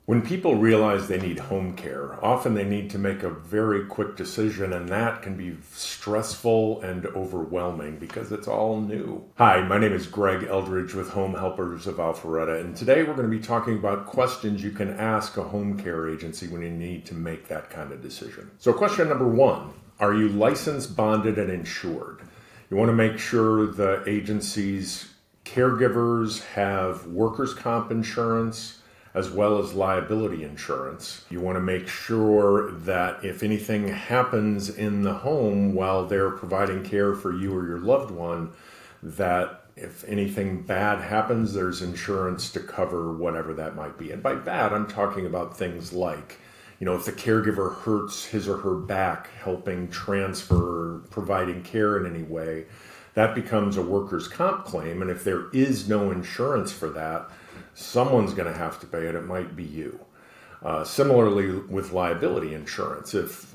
When people realize they need home care, often they need to make a very quick decision, and that can be stressful and overwhelming because it's all new. Hi, my name is Greg Eldridge with Home Helpers of Alpharetta, and today we're going to be talking about questions you can ask a home care agency when you need to make that kind of decision. So question number one, are you licensed, bonded, and insured? You want to make sure the agency's caregivers have workers' comp insurance, as well as liability insurance. You want to make sure that if anything happens in the home while they're providing care for you or your loved one, that if anything bad happens, there's insurance to cover whatever that might be. And by bad, I'm talking about things like, if the caregiver hurts his or her back helping transfer, providing care in any way, that becomes a workers' comp claim. And if there is no insurance for that, someone's going to have to pay it. It might be you. Similarly with liability insurance, if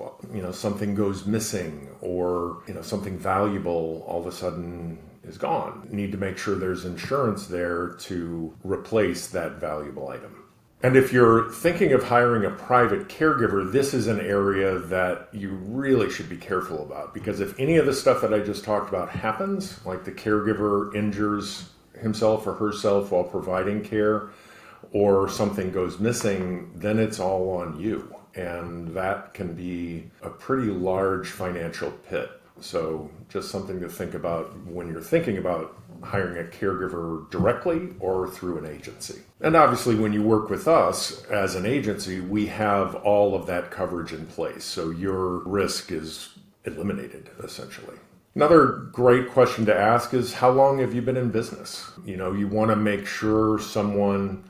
something goes missing or something valuable all of a sudden is gone, you need to make sure there's insurance there to replace that valuable item. And if you're thinking of hiring a private caregiver, this is an area that you really should be careful about, because if any of the stuff that I just talked about happens, like the caregiver injures himself or herself while providing care, or something goes missing, then it's all on you. And that can be a pretty large financial pit. So just something to think about when you're thinking about hiring a caregiver directly or through an agency. And obviously when you work with us as an agency, we have all of that coverage in place. So your risk is eliminated essentially. Another great question to ask is, how long have you been in business? You want to make sure someone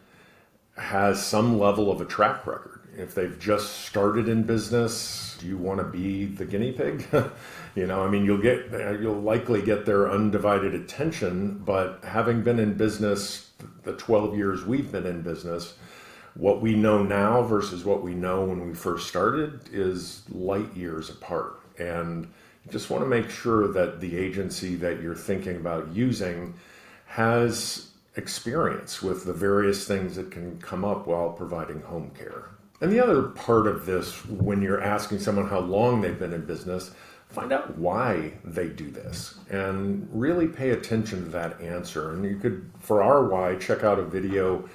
has some level of a track record. If they've just started in business, do you want to be the guinea pig? You'll likely get their undivided attention, but having been in business the 12 years we've been in business, what we know now versus what we know when we first started is light years apart. And you just want to make sure that the agency that you're thinking about using has experience with the various things that can come up while providing home care. And the other part of this, when you're asking someone how long they've been in business, find out why they do this and really pay attention to that answer. And you could, for our why, check out a video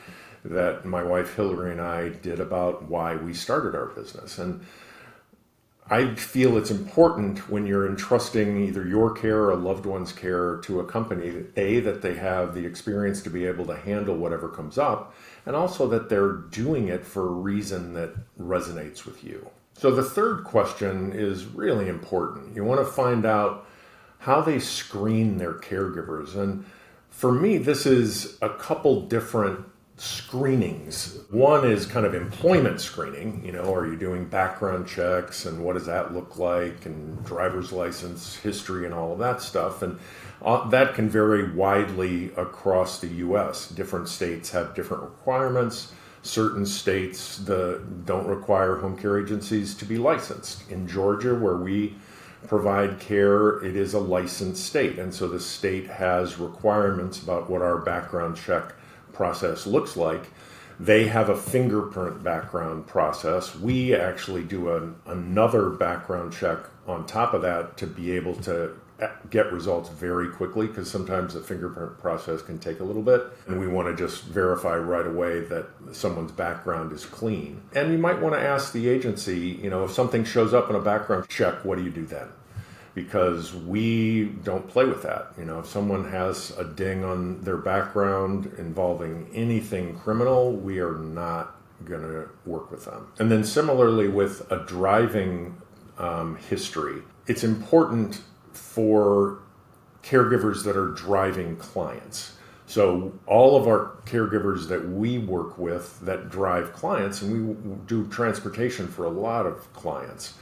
that my wife Hillary and I did about why we started our business. And I feel it's important when you're entrusting either your care or a loved one's care to a company, that they have the experience to be able to handle whatever comes up, and also that they're doing it for a reason that resonates with you. So the third question is really important. You want to find out how they screen their caregivers. And for me, this is a couple different screenings. One is kind of employment screening. Are you doing background checks, and what does that look like, and driver's license history and all of that stuff. And that can vary widely across the U.S. Different states have different requirements. Certain states don't require home care agencies to be licensed. In Georgia, where we provide care, it is a licensed state. And so the state has requirements about what our background check process looks like. They have a fingerprint background process. We actually do another background check on top of that to be able to get results very quickly, because sometimes the fingerprint process can take a little bit, and we want to just verify right away that someone's background is clean. And you might want to ask the agency, if something shows up in a background check, what do you do then? Because we don't play with that. If someone has a ding on their background involving anything criminal, we are not going to work with them. And then similarly with a driving history, it's important for caregivers that are driving clients. So all of our caregivers that we work with that drive clients, and we do transportation for a lot of clients,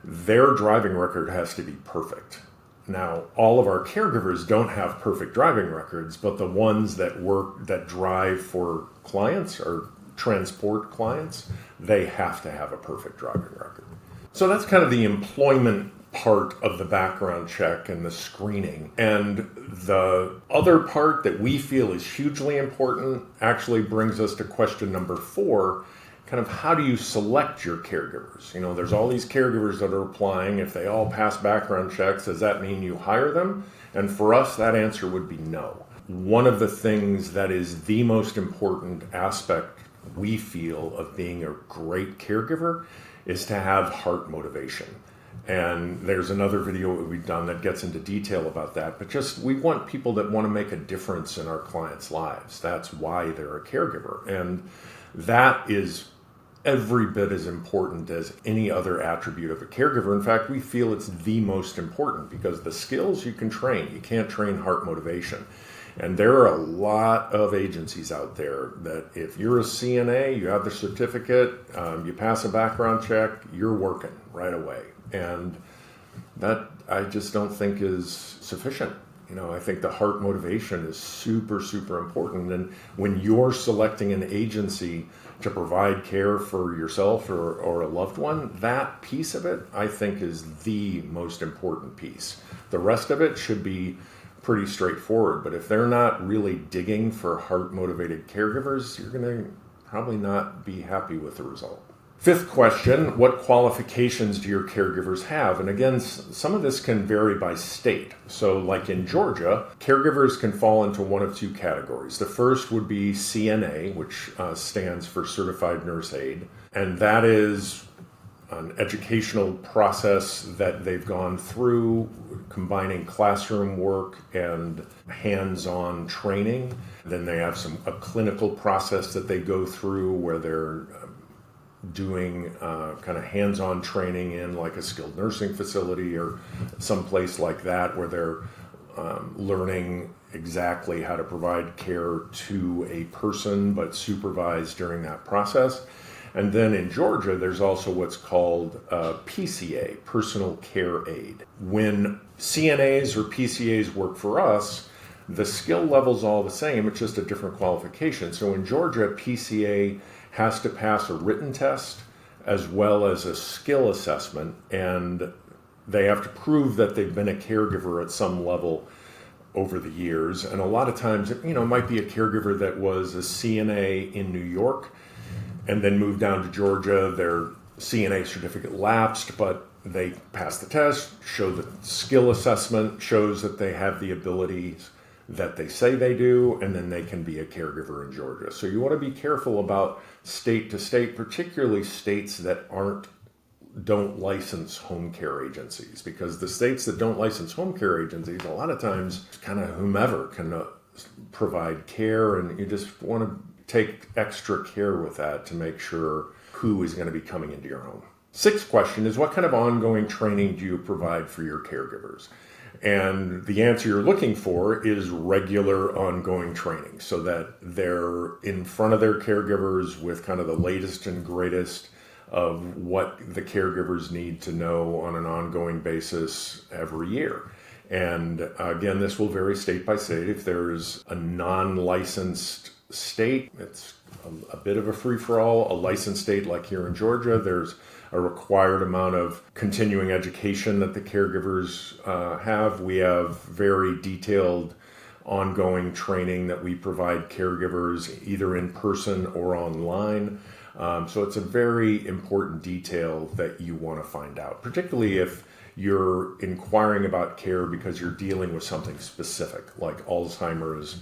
their driving record has to be perfect. Now, all of our caregivers don't have perfect driving records, but the ones that drive for clients or transport clients, they have to have a perfect driving record. So that's kind of the employment part of the background check and the screening. And the other part that we feel is hugely important actually brings us to question number 4, kind of how do you select your caregivers? There's all these caregivers that are applying. If they all pass background checks, does that mean you hire them? And for us, that answer would be no. One of the things that is the most important aspect we feel of being a great caregiver is to have heart motivation. And there's another video that we've done that gets into detail about that. But just we want people that want to make a difference in our clients' lives. That's why they're a caregiver. And that is every bit as important as any other attribute of a caregiver. In fact, we feel it's the most important because the skills you can train. You can't train heart motivation. And there are a lot of agencies out there that if you're a CNA, you have the certificate, you pass a background check, you're working right away. And that I just don't think is sufficient. I think the heart motivation is super, super important. And when you're selecting an agency to provide care for yourself or a loved one, that piece of it, I think, is the most important piece. The rest of it should be pretty straightforward. But if they're not really digging for heart-motivated caregivers, you're going to probably not be happy with the result. Fifth question, what qualifications do your caregivers have? And again, some of this can vary by state. So like in Georgia, caregivers can fall into one of two categories. The first would be CNA, which stands for Certified Nurse Aide. And that is an educational process that they've gone through, combining classroom work and hands-on training. Then they have a clinical process that they go through where they're doing kind of hands-on training in like a skilled nursing facility or someplace like that where they're learning exactly how to provide care to a person but supervised during that process. And then in Georgia, there's also what's called PCA, Personal Care Aid. When CNAs or PCAs work for us, the skill level's all the same, it's just a different qualification. So in Georgia, PCA has to pass a written test as well as a skill assessment, and they have to prove that they've been a caregiver at some level over the years. And a lot of times, it might be a caregiver that was a CNA in New York and then moved down to Georgia. Their CNA certificate lapsed, but they passed the test, show the skill assessment, shows that they have the abilities that they say they do, and then they can be a caregiver in Georgia. So you want to be careful about state to state, particularly states that don't license home care agencies, because the states that don't license home care agencies, a lot of times kind of whomever can provide care, and you just want to take extra care with that to make sure who is going to be coming into your home. Sixth question is, what kind of ongoing training do you provide for your caregivers? And the answer you're looking for is regular ongoing training so that they're in front of their caregivers with kind of the latest and greatest of what the caregivers need to know on an ongoing basis every year. And again, this will vary state by state. If there's a non-licensed state, it's a bit of a free-for-all. A licensed state like here in Georgia, there's a required amount of continuing education that the caregivers have. We have very detailed ongoing training that we provide caregivers either in person or online. So it's a very important detail that you want to find out, particularly if you're inquiring about care because you're dealing with something specific like Alzheimer's,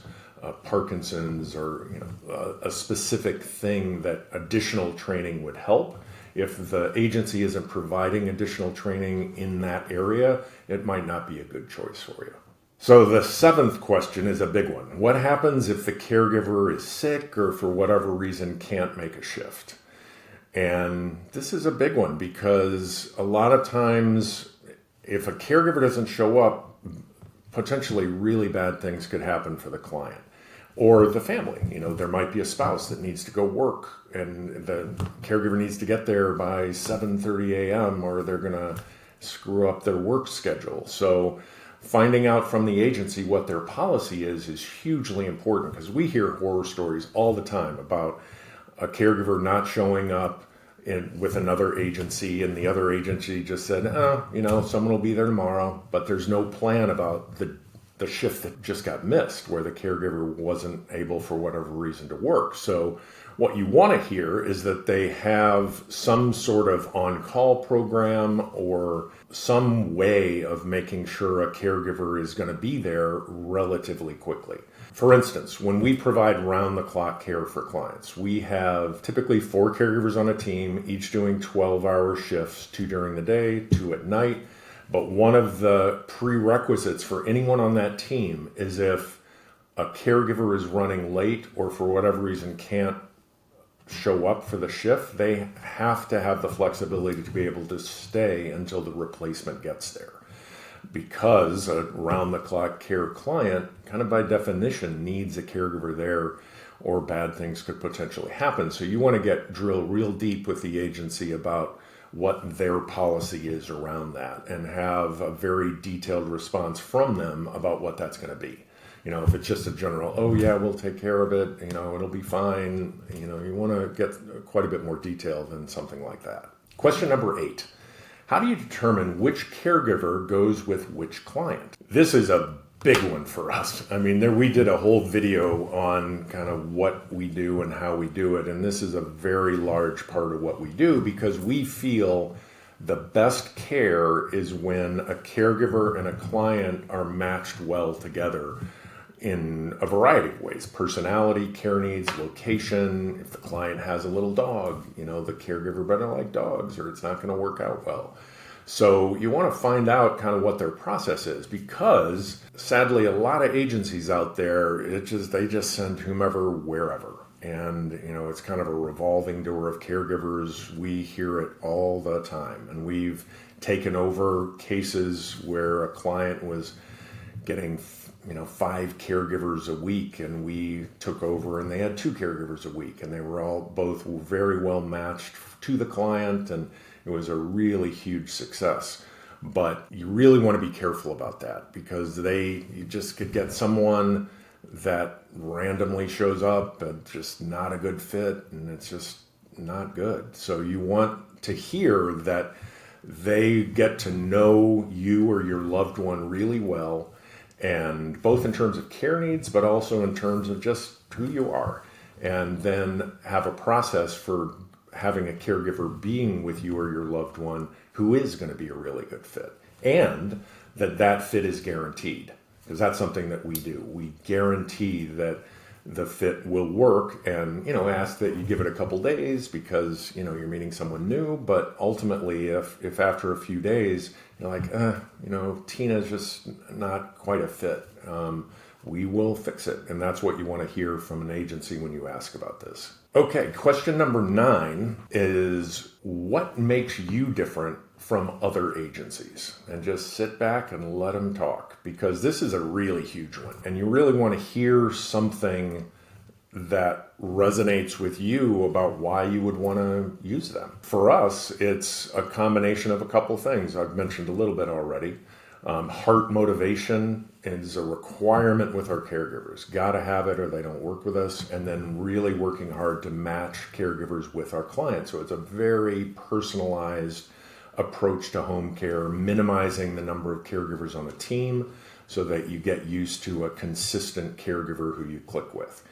Parkinson's, or a specific thing that additional training would help. If the agency isn't providing additional training in that area, it might not be a good choice for you. So the seventh question is a big one. What happens if the caregiver is sick or for whatever reason can't make a shift? And this is a big one because a lot of times if a caregiver doesn't show up, potentially really bad things could happen for the client or the family. There might be a spouse that needs to go work and the caregiver needs to get there by 7:30 a.m. or they're going to screw up their work schedule. So finding out from the agency what their policy is hugely important because we hear horror stories all the time about a caregiver not showing up with another agency and the other agency just said, someone will be there tomorrow, but there's no plan about the the shift that just got missed where the caregiver wasn't able for whatever reason to work. So what you want to hear is that they have some sort of on-call program or some way of making sure a caregiver is going to be there relatively quickly. For instance, when we provide round-the-clock care for clients, we have typically 4 caregivers on a team, each doing 12-hour shifts, 2 during the day, 2 at night. But one of the prerequisites for anyone on that team is if a caregiver is running late or for whatever reason can't show up for the shift, they have to have the flexibility to be able to stay until the replacement gets there. Because a round-the-clock care client, kind of by definition, needs a caregiver there or bad things could potentially happen. So you want to drill real deep with the agency about what their policy is around that and have a very detailed response from them about what that's going to be. You know, if it's just a general, oh yeah, we'll take care of it, you know, it'll be fine. You know, you want to get quite a bit more detail than something like that. Question number 8. How do you determine which caregiver goes with which client? This is a big one for us. I mean, we did a whole video on kind of what we do and how we do it. And this is a very large part of what we do because we feel the best care is when a caregiver and a client are matched well together in a variety of ways. Personality, care needs, location. If the client has a little dog, you know, the caregiver better like dogs or it's not going to work out well. So you want to find out kind of what their process is because sadly a lot of agencies out there, they just send whomever wherever. And, you know, it's kind of a revolving door of caregivers. We hear it all the time. And we've taken over cases where a client was getting 5 caregivers a week and we took over and they had 2 caregivers a week and they were all both very well matched to the client and it was a really huge success. But you really want to be careful about that because you just could get someone that randomly shows up and just not a good fit and it's just not good. So you want to hear that they get to know you or your loved one really well, and both in terms of care needs, but also in terms of just who you are, and then have a process for having a caregiver being with you or your loved one who is going to be a really good fit, and that fit is guaranteed, because that's something that we do. We guarantee that the fit will work, and ask that you give it a couple days because you're meeting someone new. But ultimately, if after a few days you're like, Tina's just not quite a fit, we will fix it. And that's what you want to hear from an agency when you ask about this. Okay, question number 9 is, what makes you different from other agencies? And just sit back and let them talk, because this is a really huge one. And you really want to hear something that resonates with you about why you would want to use them. For us, it's a combination of a couple things I've mentioned a little bit already. Heart motivation is a requirement with our caregivers. Got to have it or they don't work with us. And then really working hard to match caregivers with our clients. So it's a very personalized approach to home care, minimizing the number of caregivers on a team so that you get used to a consistent caregiver who you click with.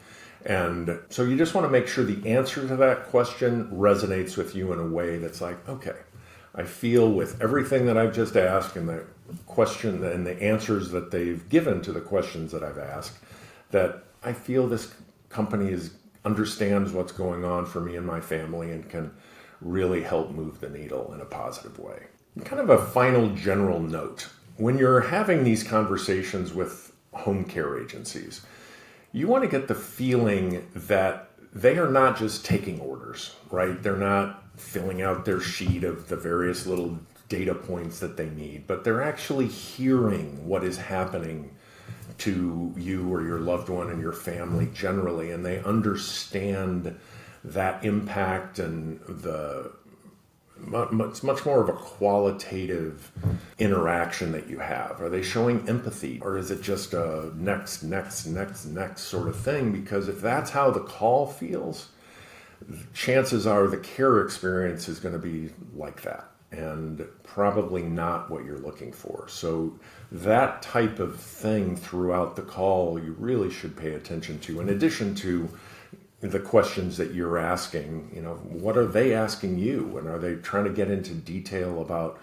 And so you just want to make sure the answer to that question resonates with you in a way that's like, okay, I feel with everything that I've just asked and the question and the answers that they've given to the questions that I've asked, that I feel this company understands what's going on for me and my family and can really help move the needle in a positive way. Kind of a final general note. When you're having these conversations with home care agencies, you want to get the feeling that they are not just taking orders, right? They're not filling out their sheet of the various little data points that they need, but they're actually hearing what is happening to you or your loved one and your family generally, and they understand that impact, and it's much more of a qualitative interaction that you have. Are they showing empathy, or is it just a next sort of thing? Because if that's how the call feels, chances are the care experience is going to be like that. and probably not what you're looking for. So that type of thing throughout the call, you really should pay attention to, in addition to the questions that you're asking. What are they asking you? And are they trying to get into detail about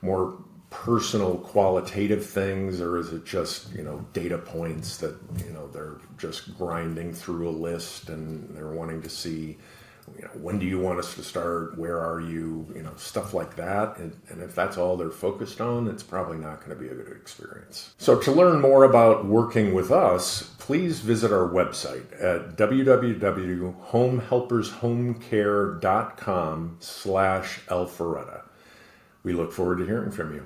more personal qualitative things, or is it just data points that they're just grinding through a list, and they're wanting to see when do you want us to start, where are you, stuff like that. And if that's all they're focused on, it's probably not going to be a good experience. So to learn more about working with us, please visit our website at www.homehelpershomecare.com/Alpharetta. We look forward to hearing from you.